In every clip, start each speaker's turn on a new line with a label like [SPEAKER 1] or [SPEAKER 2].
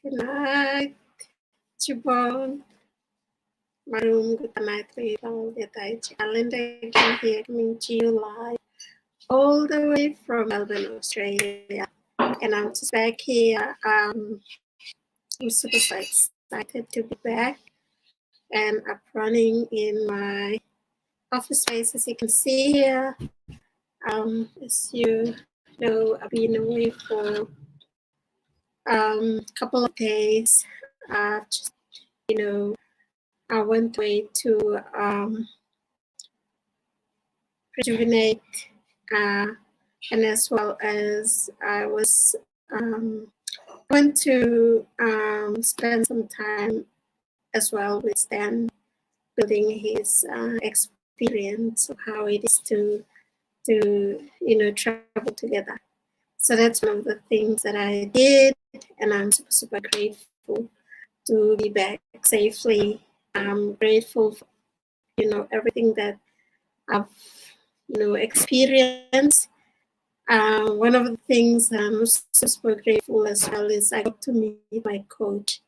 [SPEAKER 1] Good night, Chibon. Maroon, good night, Rachel. Get I challenge again here coming to you live all the way from Melbourne, Australia. And I'm just back here. I'm super excited to be back. And I'm running in my office space, as you can see here. As you know, I've been away for a couple of days. Just, you know, I went away to rejuvenate, uh, and as well as I was went to spend some time as well with Stan, building his experience of how it is to travel together. So that's one of the things that I did, and I'm super grateful to be back safely. I'm grateful for everything that I've experienced. One of the things I'm super grateful as well is I got to meet my coach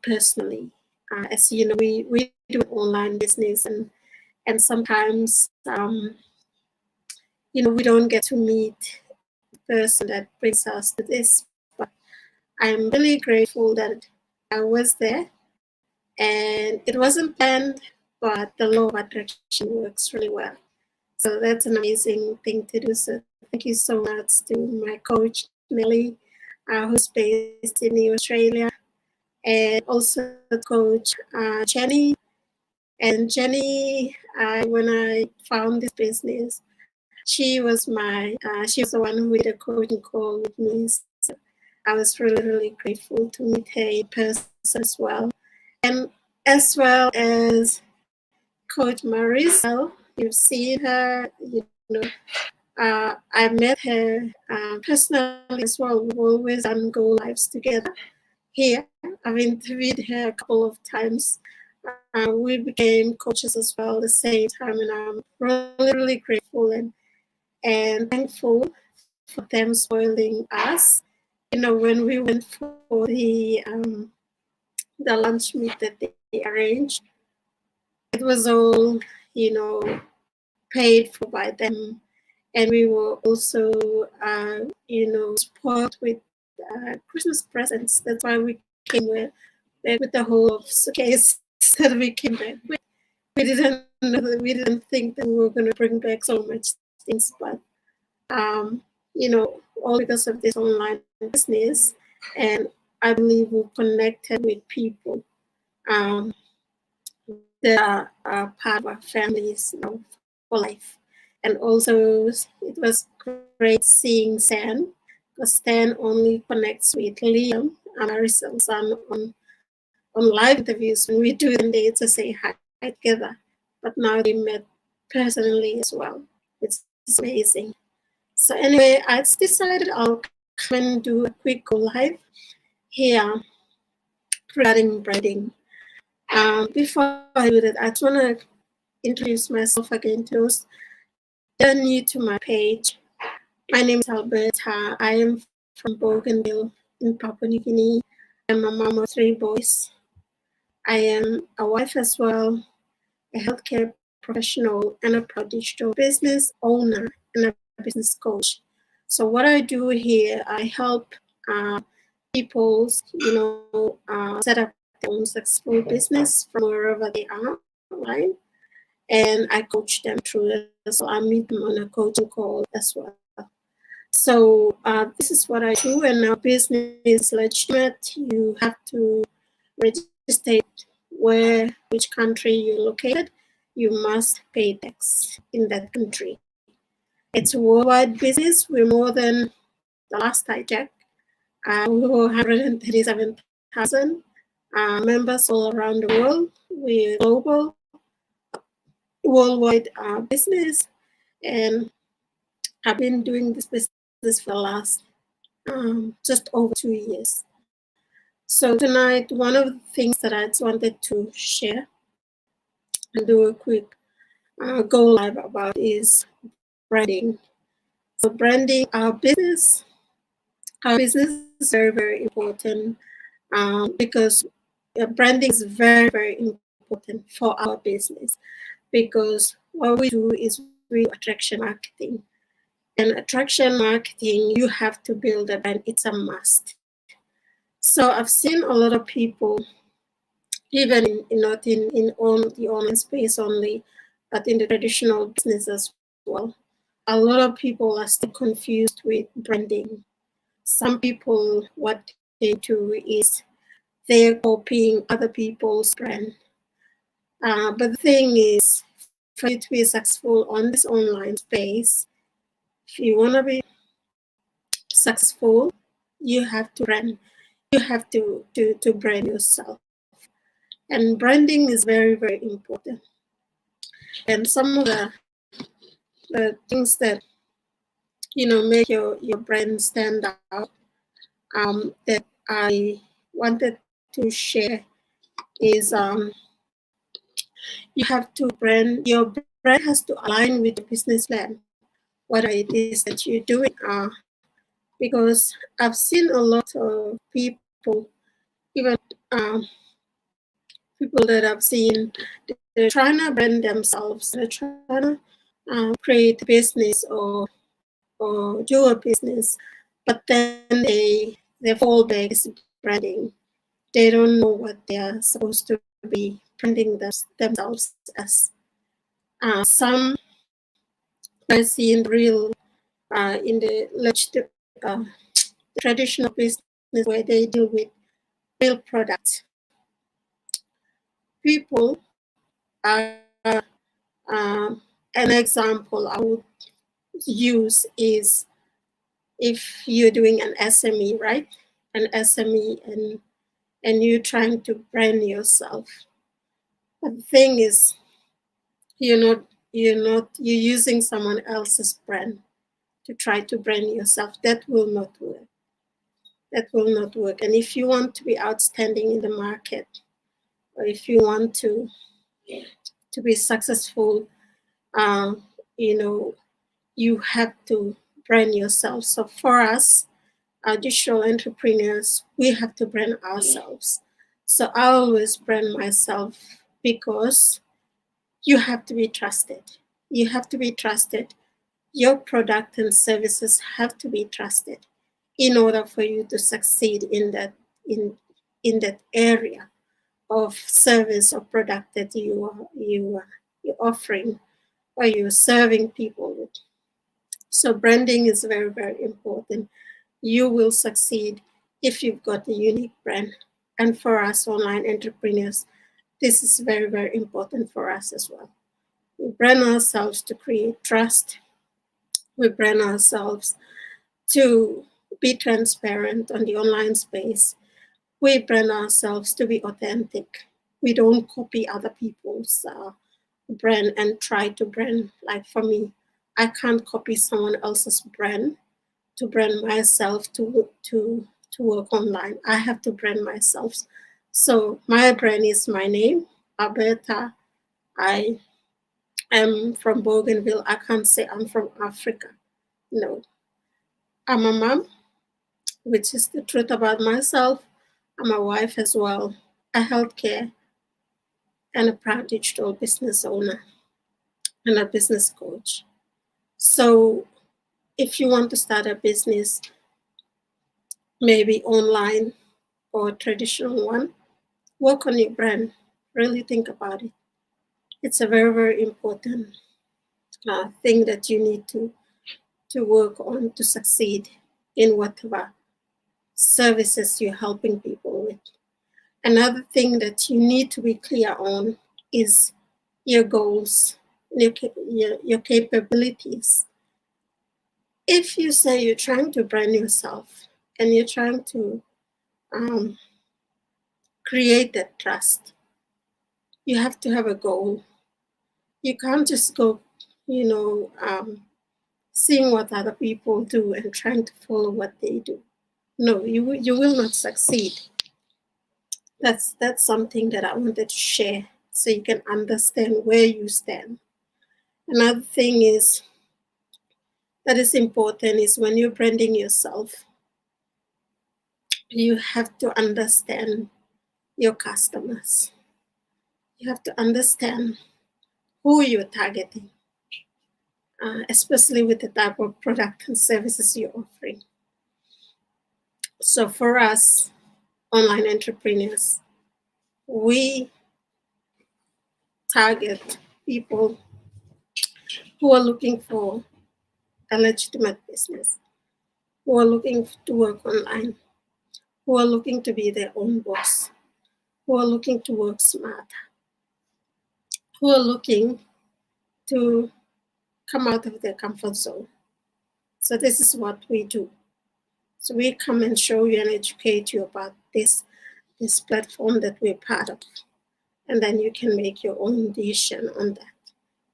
[SPEAKER 1] personally. As you know, we do online business, and sometimes we don't get to meet the person that brings us to this. But I'm really grateful that I was there, and it wasn't planned, but the law of attraction works really well. So that's an amazing thing to do. So thank you so much to my coach, Nelly, who's based in Australia, and also coach Jenny. And Jenny, when I found this business, she was the one who did a coaching call with me. So I was really grateful to meet her in person as well. And as well as Coach Marisa, you've seen her, I met her personally as well. We've always done go lives together here. I've interviewed her a couple of times. We became coaches as well at the same time, and I'm really grateful and thankful for them spoiling us. When we went for the lunch meet that they arranged, it was all paid for by them, and we were also spoiled with Christmas presents. That's why we came back with the whole suitcase that we came back with. We didn't think that we were going to bring back so much things, but all because of this online business, and I believe we connected with people that are part of our families, for life. And also, it was great seeing Stan, because Stan only connects with Liam and Maricel's son on live interviews when we do them. They just say hi together. But now they met personally as well. It's amazing. So anyway, I decided I'll come and do a quick go live here regarding branding. Before I do that, I just want to introduce myself again to those that are new to my page. My name is Alberta. I am from Bougainville in Papua New Guinea. I'm a mom of 3 boys. I am a wife as well, a healthcare professional, and a proud digital business owner and a business coach. So what I do here, I help people, set up their own successful business from wherever they are online, and I coach them through it. So I meet them on a coaching call as well. So this is what I do, and our business is legitimate. You have to register which country you're located. You must pay tax in that country. It's a worldwide business. We're more than the last I checked. We were 137,000 members all around the world. We're global, worldwide business, and I've been doing this business for the last just over 2 years. So tonight, one of the things that I just wanted to share and do a quick go live about is branding. So branding our business is very important. because branding is very, very important for our business, because what we do is we do attraction marketing. And attraction marketing, you have to build a brand, it's a must. So I've seen a lot of people, even not in on the online space only, but in the traditional business as well. A lot of people are still confused with branding. Some people, what they do is they're copying other people's brand. But the thing is, for you to be successful on this online space, if you want to be successful, you have to brand. You have to brand yourself. And branding is very, very important. And some of the things that make your brand stand out, that I wanted to share is, you have to brand your brand has to align with the business plan, whatever it is that you're doing. Because I've seen a lot of people, even people that I've seen, they're trying to brand themselves, they're trying to create a business or do a business, but then they fall back is branding. They don't know what they are supposed to be branding themselves as. Some I see in the real in the uh, traditional business where they deal with real products. People are an example I would use is if you're doing an SME, right? An SME, and you're trying to brand yourself. But the thing is, you're using someone else's brand to try to brand yourself. That will not work. That will not work. And if you want to be outstanding in the market, or if you want to be successful, um, you know, you have to brand yourself. So for us, digital entrepreneurs, we have to brand ourselves. So I always brand myself because you have to be trusted. You have to be trusted. Your product and services have to be trusted in order for you to succeed in that area of service or product that you're offering or you're serving people with. So branding is very, very important. You will succeed if you've got a unique brand. And for us online entrepreneurs, this is very, very important for us as well. We brand ourselves to create trust. We brand ourselves to be transparent on the online space. We brand ourselves to be authentic. We don't copy other people's brand and try to brand. Like for me, I can't copy someone else's brand to brand myself to work online. I have to brand myself. So my brand is my name, Alberta. I am from Bougainville. I can't say I'm from Africa. No, I'm a mom, which is the truth about myself. I'm a wife as well, a healthcare, and a proud digital business owner and a business coach. So if you want to start a business, maybe online or traditional one, work on your brand. Really think about it. It's a very, very important thing that you need to work on to succeed in whatever services you're helping people with. Another thing that you need to be clear on is your goals, your capabilities. If you say you're trying to brand yourself and you're trying to create that trust, you have to have a goal. You can't just go, seeing what other people do and trying to follow what they do. No, you will not succeed. That's something that I wanted to share so you can understand where you stand. Another thing is that is important is when you're branding yourself, you have to understand your customers. You have to understand who you're targeting, especially with the type of product and services you're offering. So for us, online entrepreneurs, we target people who are looking for a legitimate business, who are looking to work online, who are looking to be their own boss, who are looking to work smart, who are looking to come out of their comfort zone. So this is what we do. So we come and show you and educate you about this platform that we're part of. And then you can make your own decision on that.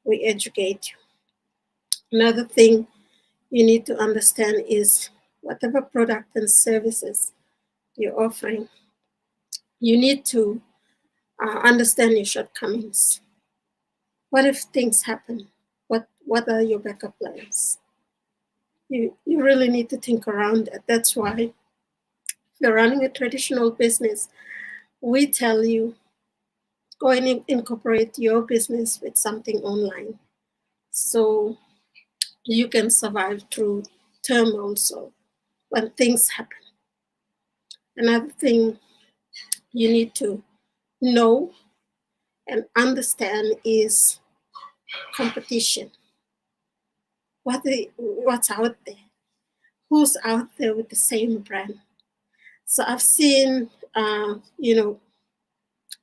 [SPEAKER 1] We educate you. Another thing you need to understand is whatever product and services you're offering, you need to understand your shortcomings. What if things happen? What are your backup plans? You really need to think around that. That's why if you're running a traditional business, we tell you go and incorporate your business with something online so you can survive through turmoil also when things happen. Another thing you need to know and understand is competition. What's out there? Who's out there with the same brand? So I've seen, in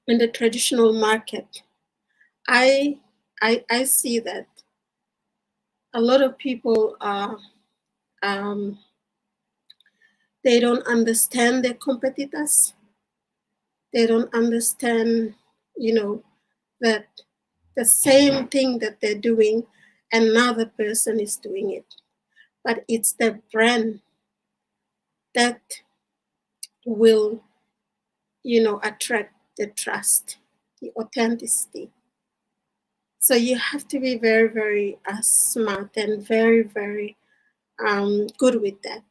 [SPEAKER 1] the traditional market, I see that a lot of people are they don't understand their competitors. They don't understand, that the same thing that they're doing, another person is doing it. But it's the brand that will, attract the trust, the authenticity. So you have to be very, very smart and very, very good with that.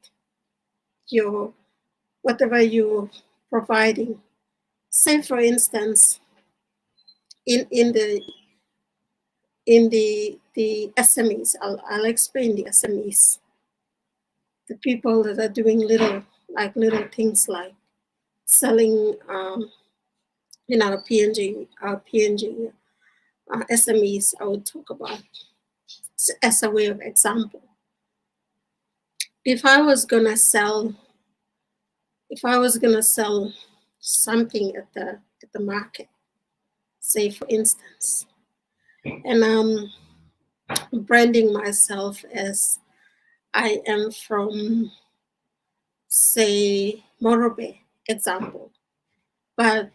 [SPEAKER 1] Whatever you're providing. Say, for instance, in the SMEs, I'll explain the SMEs. The people that are doing little things like selling in our PNG SMEs. I would talk about as a way of example. If I was gonna sell something at the market, say for instance, and I'm branding myself as I am from, say, Morobe, example, but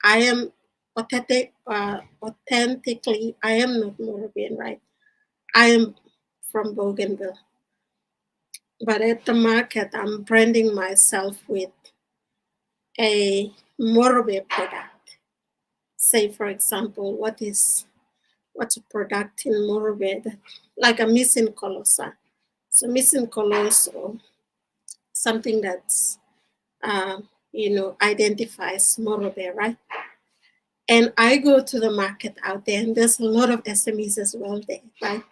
[SPEAKER 1] I am authentically, I am not Morobean, right? I am from Bougainville. But at the market, I'm branding myself with a Morobe product. Say, for example, what's a product in Morobe that, like a missing colosa. So missing colors or something that's identifies Morobe, right? And I go to the market out there, and there's a lot of SMEs as well there, right?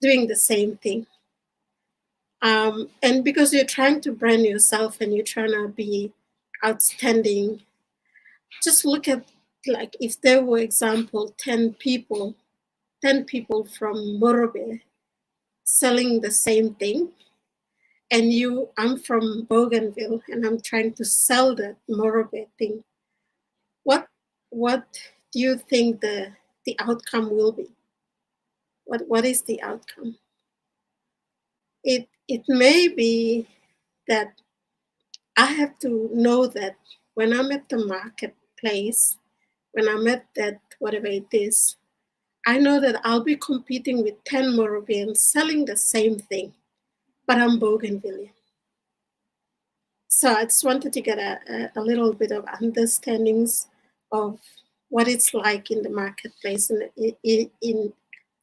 [SPEAKER 1] Doing the same thing. And because you're trying to brand yourself and you're trying to be outstanding, just look at, like, if there were, example, 10 people from Morobe selling the same thing, and I'm from Bougainville and I'm trying to sell that Morobe thing, what do you think the outcome will be? What is the outcome? It may be that I have to know that when I'm at the marketplace, when I'm at that whatever it is, I know that I'll be competing with 10 Moravians selling the same thing, but I'm Bougainvillean. So I just wanted to get a little bit of understandings of what it's like in the marketplace and in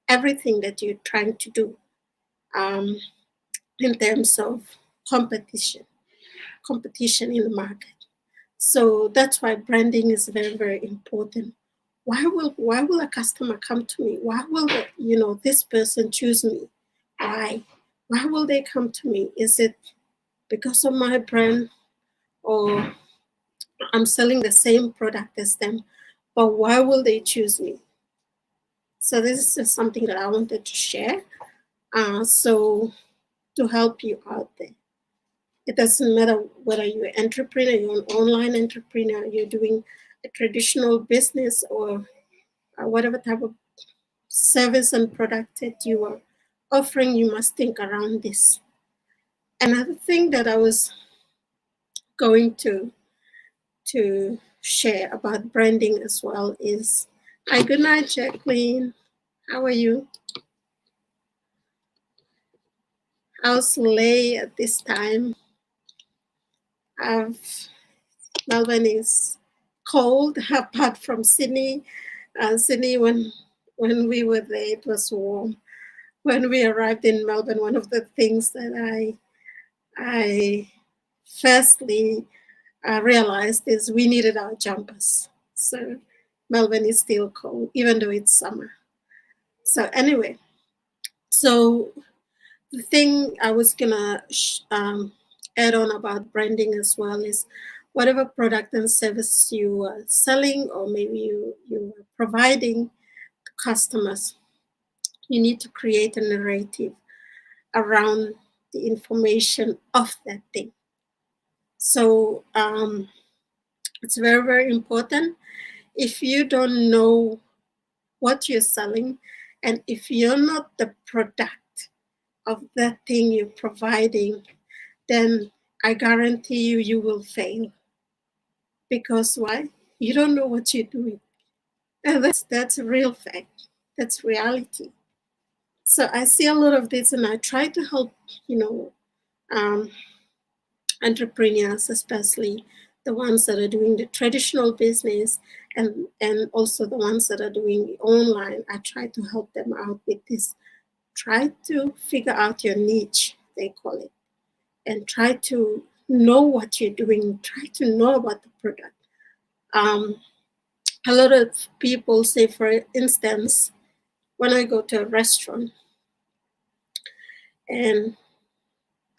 [SPEAKER 1] everything that you're trying to do in terms of competition. competition in the market. So that's why branding is very, very important. Why will a customer come to me? Why will this person choose me? Why? Why will they come to me? Is it because of my brand, or I'm selling the same product as them? But why will they choose me? So this is just something that I wanted to share. So to help you out there. It doesn't matter whether you're an entrepreneur, you're an online entrepreneur, you're doing a traditional business, or whatever type of service and product that you are offering, you must think around this. Another thing that I was going to share about branding as well is, hi, good night, Jacqueline. How are you? How's Lay at this time? Melbourne is cold, apart from Sydney. Sydney, when we were there, it was warm. When we arrived in Melbourne, one of the things that I firstly realized is we needed our jumpers. So Melbourne is still cold, even though it's summer. So anyway, so the thing I was gonna add on about branding as well is, whatever product and service you are selling, or maybe you are providing to customers, you need to create a narrative around the information of that thing. So it's very, very important. If you don't know what you're selling, and if you're not the product of that thing you're providing, then I guarantee you, you will fail. Because why? You don't know what you're doing. And that's a real fact. That's reality. So I see a lot of this, and I try to help, um, entrepreneurs, especially the ones that are doing the traditional business, and also the ones that are doing online. I try to help them out with this. Try to figure out your niche, they call it, and try to know what you're doing. Try to know about the product. A lot of people say, for instance, when I go to a restaurant and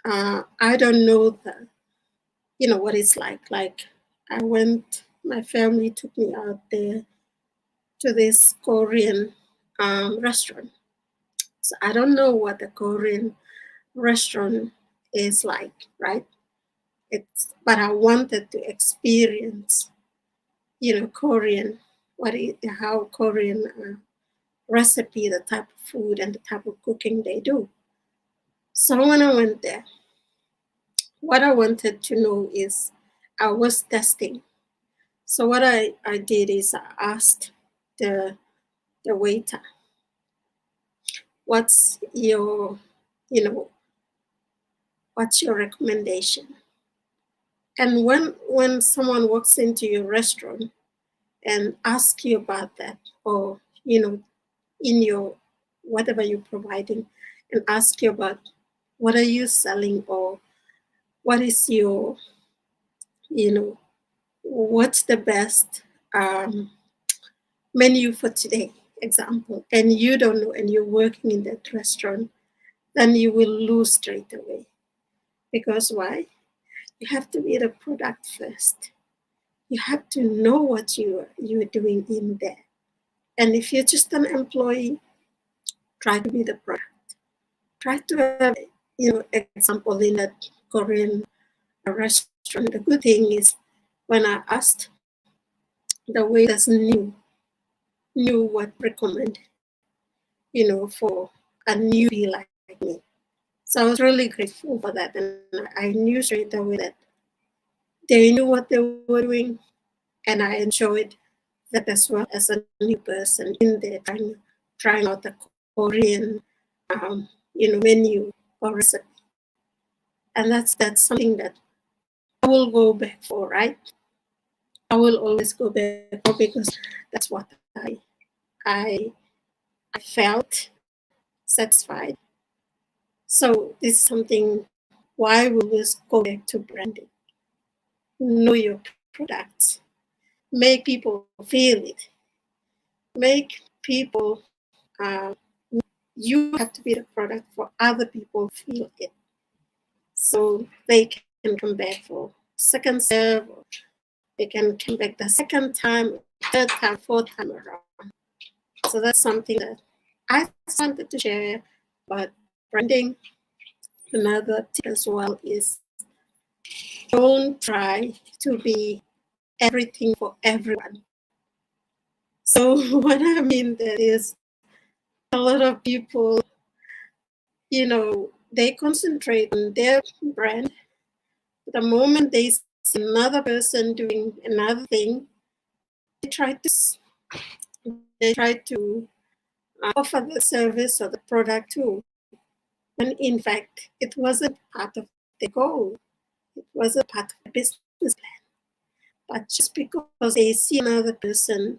[SPEAKER 1] I don't know what it's like. Like, my family took me out there to this Korean restaurant. So I don't know what a Korean restaurant is like, right? But I wanted to experience, Korean, how Korean recipe, the type of food and the type of cooking they do. So when I went there, what I wanted to know is, I was testing. So what I did is, I asked the waiter, what's your, what's your recommendation? And when someone walks into your restaurant and asks you about that, or, in your whatever you're providing, and ask you about what are you selling, or what is your, what's the best menu for today, example, and you don't know, and you're working in that restaurant, then you will lose straight away. Because why? You have to be the product first. You have to know what you're doing in there. And if you're just an employee, try to be the product. Try to have, example, in that Korean restaurant. The good thing is, when I asked, the waiters knew what recommend, for a newbie like me. So I was really grateful for that, and I knew straight away that they knew what they were doing, and I enjoyed that as well, as a new person in there trying out the Korean, menu or recipe. And that's something that I will go back for, right? I will always go back for, because that's what I felt satisfied. So this is something why we always go back to branding. know your products, make people feel it, make people, uh, you have to be the product for other people feel it. So they can come back for second serve, or they can come back the second time, third time, fourth time around. So that's something that I wanted to share. But branding, another tip as well is don't try to be everything for everyone. So what I mean that is a lot of people, they concentrate on their brand. The moment they see another person doing another thing, they try to offer the service or the product too. And in fact, it wasn't part of the goal. It wasn't part of the business plan. But just because they see another person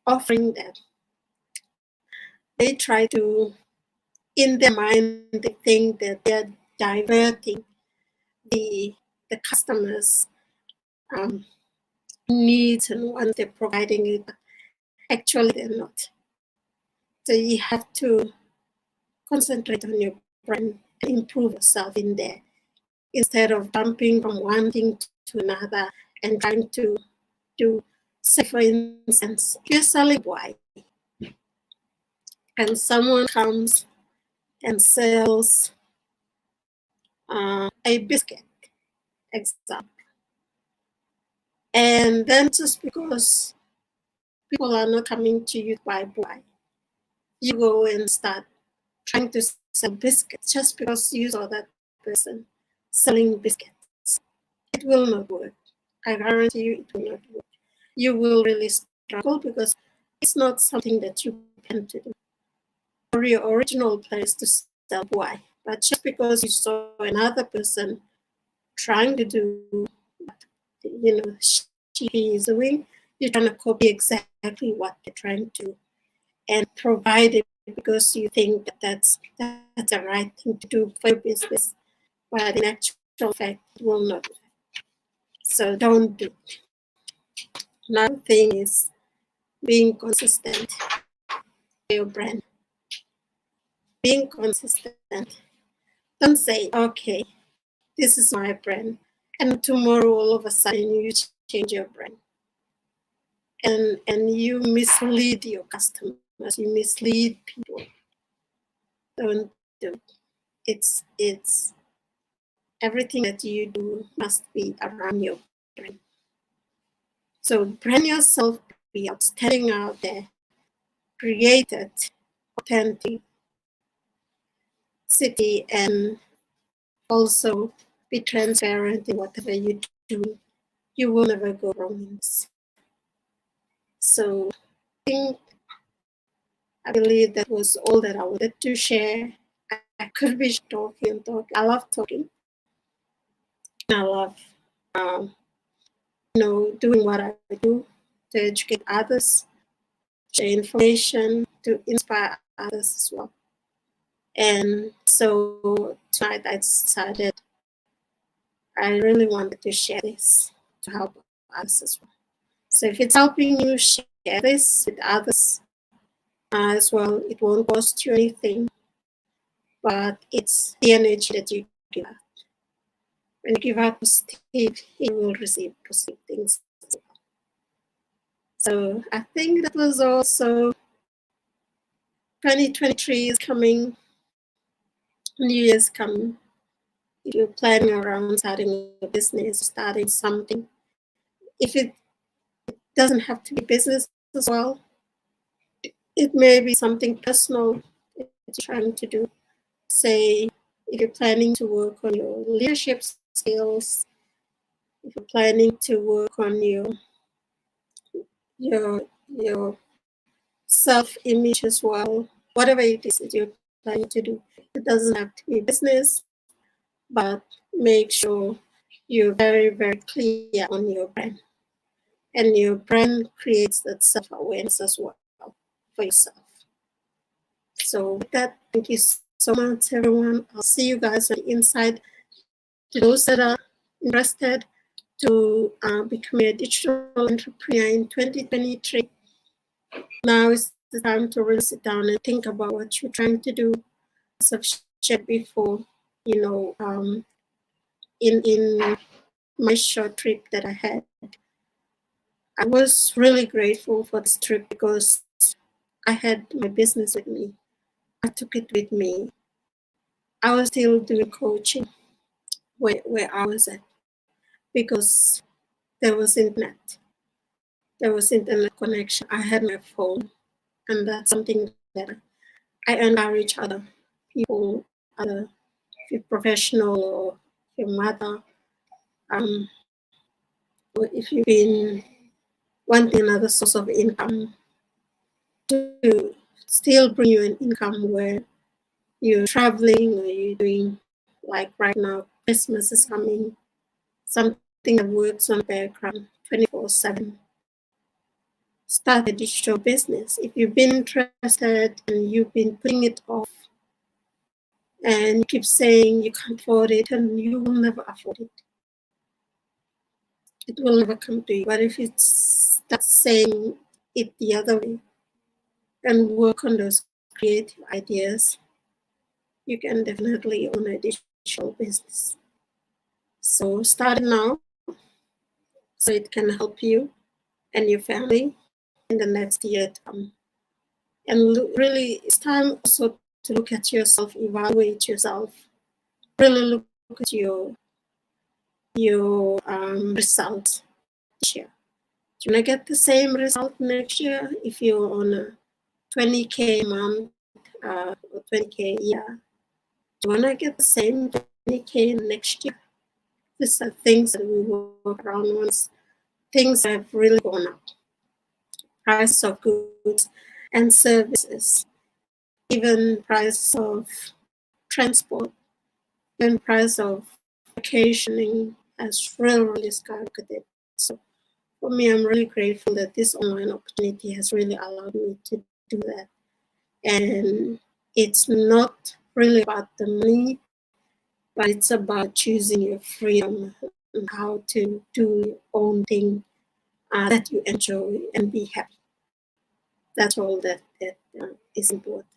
[SPEAKER 1] offering that, they try to, in their mind, they think that they're diverting the customers' um, needs and wants. They're providing it. Actually, they're not. So you have to concentrate on your brand and improve yourself in there instead of jumping from one thing to another and trying to do. Say, for instance, if you're selling wine and someone comes and sells a biscuit, example, and then just because people are not coming to you to buy wine, you go and start trying to sell biscuits just because you saw that person selling biscuits. It will not work. I guarantee you it will not work. You will really struggle because it's not something that you plan to do. Or your original plan is to sell wine. But just because you saw another person trying to do what she is doing, you're trying to copy exactly what they're trying to and provide it because you think that that's the right thing to do for your business. But in actual fact, it will not. So don't do it. Another thing is being consistent with your brand. Being consistent. Don't say, okay, this is my brand, and tomorrow all of a sudden you change your brand. And you mislead your customers, you mislead people. Don't do it. It's everything that you do must be around your brand. So brand yourself, be outstanding out there, created authenticity, and also be transparent in whatever you do. You will never go wrong in this. So I believe that was all that I wanted to share. I could be talking and talking. I love talking. I love, doing what I do to educate others, share information, to inspire others as well. And so tonight I decided I really wanted to share this to help us as well. So if it's helping you, share this with others as well. It won't cost you anything, but it's the energy that you give out. When you give out positive, you will receive positive things as well. So I think that was also 2023 is coming, New Year's coming. If you're planning around starting a business, starting something, if it doesn't have to be business as well, it may be something personal that you're trying to do. Say, if you're planning to work on your leadership skills, if you're planning to work on your self-image as well, whatever it is that you're planning to do, it doesn't have to be business, but make sure you're very, very clear on your brand. And your brand creates that self-awareness as well for yourself. So with that, thank you so much, everyone. I'll see you guys on the inside. To those that are interested, to become a digital entrepreneur in 2023. Now is the time to really sit down and think about what you're trying to do. As I've shared before, in my short trip that I had, I was really grateful for this trip because I had my business with me. I took it with me. I was still doing coaching where I was at because there was internet. There was internet connection. I had my phone, and that's something that I encourage other people, other if you're professional or your mother, or if you've been wanting another source of income to still bring you an income where you're traveling or you're doing, like right now, Christmas is coming, something that works on background 24/7. Start a digital business. If you've been interested and you've been putting it off and you keep saying you can't afford it, and you will never afford it. It will never come to you. But if you start saying it the other way and work on those creative ideas, you can definitely own a digital business. So start now so it can help you and your family in the next year to come. And really, it's time also to look at yourself, evaluate yourself, really look at your results this year. Do you want to get the same result next year if you're on a 20K a month or 20K a year? Do you want to get the same 20K next year? These are things that we work around once things have really gone up. Price of goods and services, even price of transport, even price of vacationing has really skyrocketed. So for me, I'm really grateful that this online opportunity has really allowed me to do that. And it's not really about the money, but it's about choosing your freedom and how to do your own thing that you enjoy and be happy. That's all that is important.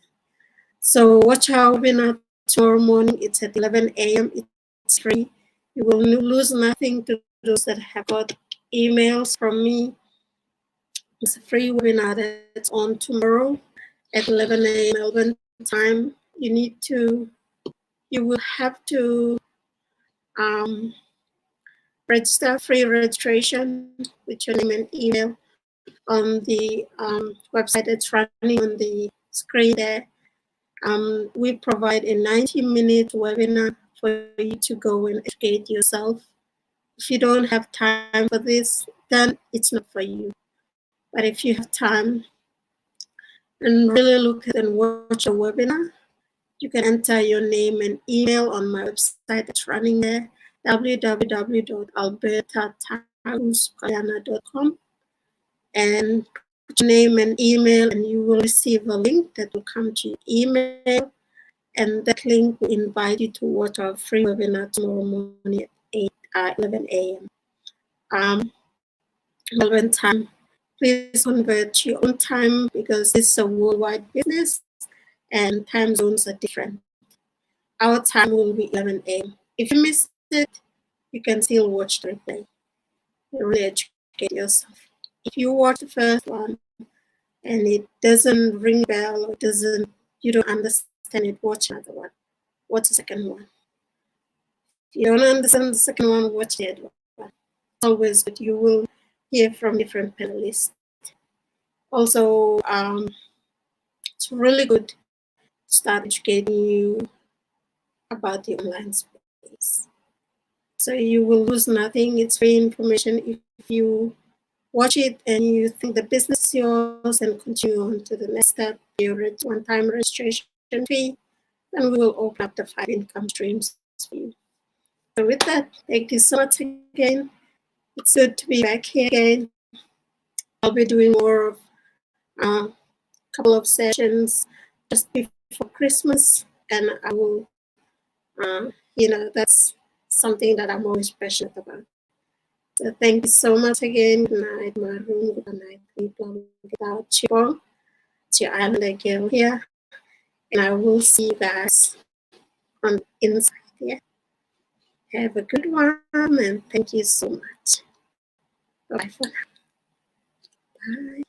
[SPEAKER 1] So watch our webinar tomorrow morning. It's at 11 a.m. It's free. You will lose nothing to those that have got emails from me. It's a free webinar that's on tomorrow at 11 a.m. Melbourne time. You will have to register, free registration with your name and email on the website that's running on the screen there. We provide a 90-minute webinar for you to go and educate yourself. If you don't have time for this, then it's not for you. But if you have time and really look at and watch a webinar, you can enter your name and email on my website that's running there, www.albertatagusguyana.com, and put your name and email, and you will receive a link that will come to your email, and that link will invite you to watch our free webinar tomorrow morning at 11 a.m. Melbourne time. Please convert your own time because this is a worldwide business and time zones are different. Our time will be 11 a.m. If you missed it, you can still watch the replay. Really educate yourself. If you watch the first one and it doesn't ring bell or you don't understand it, watch another one. Watch the second one. If you don't understand the second one, watch the other one. Always good. You will hear from different panelists. Also, it's really good to start educating you about the online space. So you will lose nothing. It's free information. If you watch it and you think the business is yours and continue on to the next step, your one-time registration fee, then we will open up the 5 income streams for you. So with that, thank you so much again. It's good to be back here again. I'll be doing more of a couple of sessions just before Christmas, and I will, that's something that I'm always passionate about. So thank you so much again. Good night, Maroon. Good night, people. Without Chibong, it's your Islander girl here. And I will see you guys on inside here. Have a good one, and thank you so much. Bye for now. Bye.